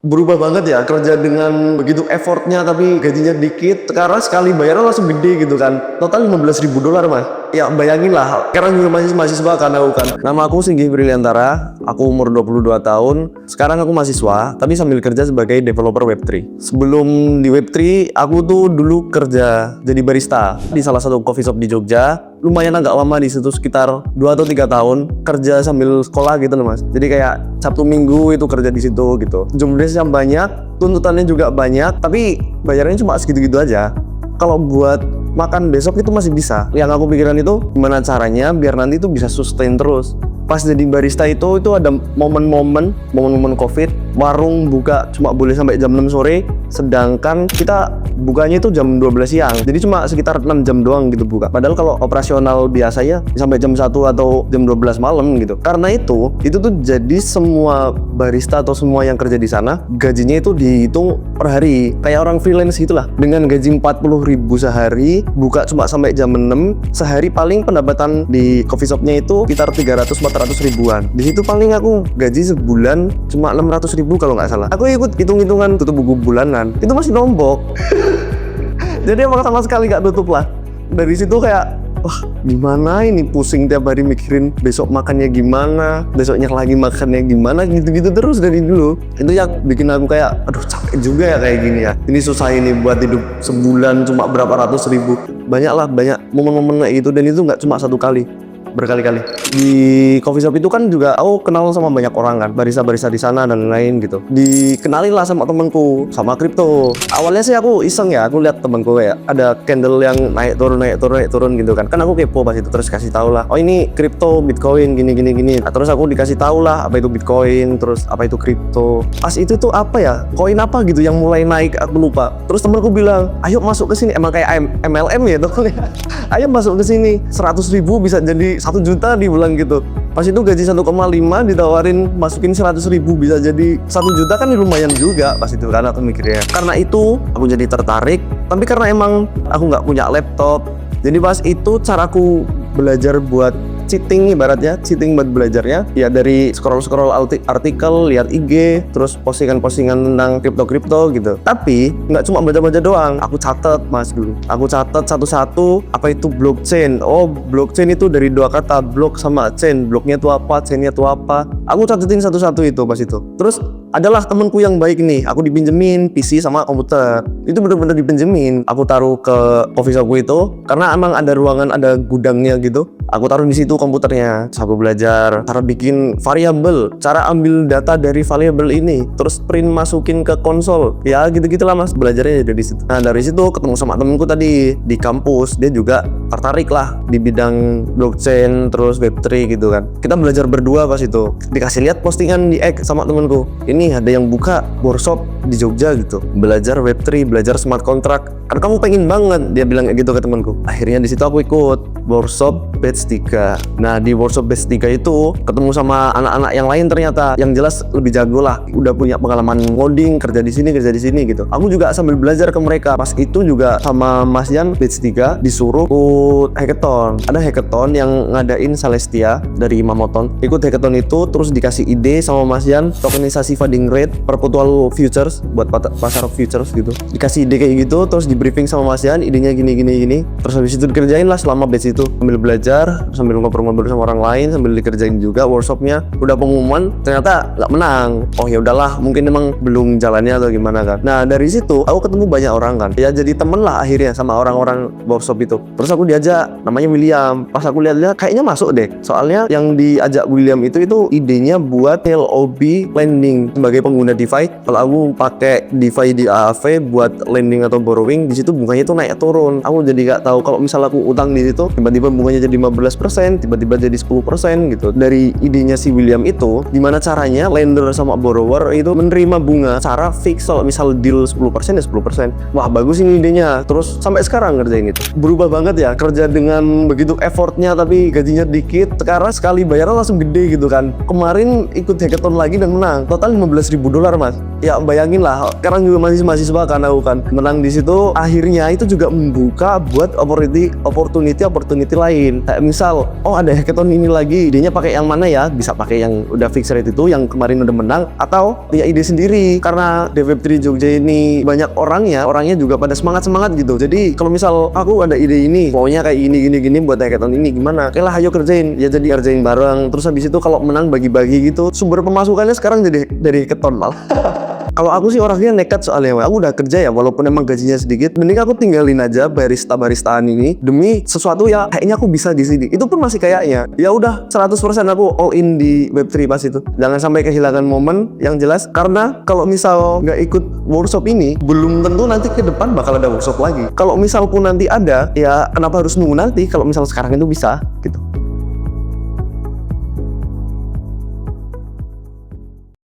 Berubah banget ya, kerja dengan begitu effortnya tapi gajinya dikit, sekarang sekali bayarnya langsung gede gitu kan. Total $15.000 Mas. Ya bayangin lah, sekarang juga masih mahasiswa kan aku kan. Nama aku Singgi Briliantara, aku umur 22 tahun. Sekarang aku mahasiswa, tapi sambil kerja sebagai developer Web3. Sebelum di Web3, aku tuh dulu kerja jadi barista di salah satu coffee shop di Jogja. Lumayan agak lama di situ, sekitar 2 atau 3 tahun kerja sambil sekolah gitu loh Mas. Jadi kayak Sabtu Minggu itu kerja di situ gitu. Job desk yang banyak, tuntutannya juga banyak, tapi bayarnya cuma segitu-gitu aja. Kalau buat makan besok itu masih bisa. Yang aku pikiran itu gimana caranya biar nanti itu bisa sustain terus. Pas jadi barista itu ada momen-momen Covid, warung buka cuma boleh sampai jam 6 sore, sedangkan kita bukanya itu jam 12 siang. Jadi cuma sekitar 6 jam doang gitu buka. Padahal kalau operasional biasanya sampai jam 1 atau jam 12 malam gitu. Karena itu tuh jadi semua barista atau semua yang kerja di sana gajinya itu dihitung per hari. Kayak orang freelance gitulah. Dengan gaji 40.000 sehari, buka cuma sampai jam 6, sehari paling pendapatan di coffee shopnya itu sekitar 300-400 ribuan. Di situ paling aku gaji sebulan cuma 600.000 kalau nggak salah. Aku ikut hitung-hitungan tutup buku bulanan, itu masih nombok. Jadi emang sama sekali nggak tutup lah. Dari situ kayak wah gimana ini, pusing tiap hari mikirin besok makannya gimana, besoknya lagi makannya gimana, gitu-gitu terus dari dulu. Itu yang bikin aku kayak aduh capek juga ya kayak gini ya. Ini susah ini buat hidup sebulan cuma berapa ratus ribu. Banyak momen-momen kayak gitu, dan itu nggak cuma satu kali, berkali-kali. Di coffee shop itu kan juga aku kenal sama banyak orang kan, barista-barista di sana dan lain-lain gitu. Dikenalin lah sama temenku sama kripto. Awalnya sih aku iseng ya, aku lihat temenku kayak ada candle yang naik turun gitu kan. Kan aku kepo pas itu, terus kasih tahu lah, oh ini kripto, Bitcoin gini. Nah, terus aku dikasih tahu lah apa itu Bitcoin, terus apa itu kripto. Pas itu tuh apa ya, koin apa gitu yang mulai naik, aku lupa. Terus temenku bilang, ayo masuk ke sini. Emang kayak MLM ya tuh. Ayo masuk ke sini, 100.000 bisa jadi 1 juta dibilang gitu. Pas itu gaji 1,5 ditawarin masukin 100.000 bisa jadi 1 juta, kan lumayan juga pas itu kan aku mikirnya. Karena itu aku jadi tertarik, tapi karena emang aku nggak punya laptop, jadi pas itu caraku belajar buat cheating, ibaratnya cheating buat belajarnya ya dari scroll artikel, lihat IG, terus postingan tentang kripto gitu. Tapi nggak cuma baca-baca doang, aku catat Mas dulu. Aku catat satu-satu apa itu blockchain. Oh, blockchain itu dari 2 kata, block sama chain. Blocknya itu apa, chainnya itu apa. Aku catetin satu-satu itu pas itu. Terus adalah temenku yang baik nih, aku dipinjemin PC sama komputer. Itu bener-bener dipinjemin. Aku taruh ke coffee shopku itu karena emang ada ruangan, ada gudangnya gitu. Aku taruh di situ komputernya. Terus aku belajar cara bikin variabel, cara ambil data dari variabel ini, terus print masukin ke konsol. Ya gitu-gitulah Mas, belajarnya dari situ. Nah, dari situ ketemu sama temenku tadi di kampus, dia juga tertarik lah di bidang blockchain terus Web3 gitu kan. Kita belajar berdua pas itu. Dikasih lihat postingan di X sama temenku. Ini ada yang buka workshop di Jogja gitu. Belajar Web3, belajar smart contract. Kan kamu pengen banget, dia bilang kayak gitu ke temanku. Akhirnya di situ aku ikut workshop batch 3. Nah, di workshop batch 3 itu ketemu sama anak-anak yang lain ternyata, yang jelas lebih jago lah, udah punya pengalaman ngoding, kerja di sini gitu. Aku juga sambil belajar ke mereka. Pas itu juga sama Mas Yan batch 3 disuruh ikut hackathon. Ada hackathon yang ngadain Celestia dari Mamoton. Ikut hackathon itu terus dikasih ide sama Mas Yan, tokenisasi funding rate, perpetual futures buat pasar futures gitu. Dikasih ide kayak gitu, terus di briefing sama Mas Yan, idenya gini. Terus habis itu dikerjain lah selama batch itu. Sambil belajar, sambil ngobrol-ngobrol sama orang lain, sambil dikerjain juga workshopnya. Udah pengumuman, ternyata nggak menang. Oh ya udahlah, mungkin emang belum jalannya atau gimana kan. Nah, dari situ aku ketemu banyak orang kan. Ya jadi temen lah akhirnya sama orang-orang workshop itu. Terus aku diajak, namanya William. Pas aku lihat-lihat kayaknya masuk deh. Soalnya yang diajak William itu idenya buat LOB lending sebagai pengguna DeFi. Kalau aku pakai DeFi di AAV buat lending atau borrowing, di situ bunganya itu naik turun. Aku jadi nggak tahu kalau misal aku utang di situ, tiba-tiba bunganya jadi 15%, tiba-tiba jadi 10% gitu. Dari idenya si William itu, gimana caranya lender sama borrower itu menerima bunga secara fix. Kalau misal deal 10% ya 10%. Wah, bagus ini idenya. Terus sampai sekarang ngerjain itu. Berubah banget ya, kerja dengan begitu effortnya tapi gajinya dikit. Sekarang sekali bayarnya langsung gede gitu kan. Kemarin ikut hackathon lagi dan menang. Total $15.000 mas. Ya bayangin lah, sekarang juga masih mahasiswa kan aku kan menang di situ. Akhirnya itu juga membuka buat opportunity lain. Kayak misal, oh ada hackathon ini lagi, idenya pakai yang mana ya? Bisa pakai yang udah fixed rate itu, yang kemarin udah menang, atau punya ide sendiri. Karena di Web3 Jogja ini banyak orangnya juga pada semangat gitu. Jadi kalau misal aku ada ide ini, pokoknya kayak gini buat hackathon ini gimana? Oke lah, ayo kerjain. Ya jadi kerjain bareng. Terus habis itu kalau menang bagi-bagi gitu. Sumber pemasukannya sekarang jadi dari hackathon malah. Kalau aku sih orangnya nekat soalnya, aku udah kerja ya, walaupun emang gajinya sedikit, mending aku tinggalin aja baristaan ini demi sesuatu ya kayaknya aku bisa di sini. Itu pun masih kayaknya. Ya udah 100% aku all in di Web3 pas itu. Jangan sampai kehilangan momen yang jelas, karena kalau misal nggak ikut workshop ini, belum tentu nanti ke depan bakal ada workshop lagi. Kalau misal pun nanti ada, ya kenapa harus nunggu nanti kalau misal sekarang itu bisa gitu.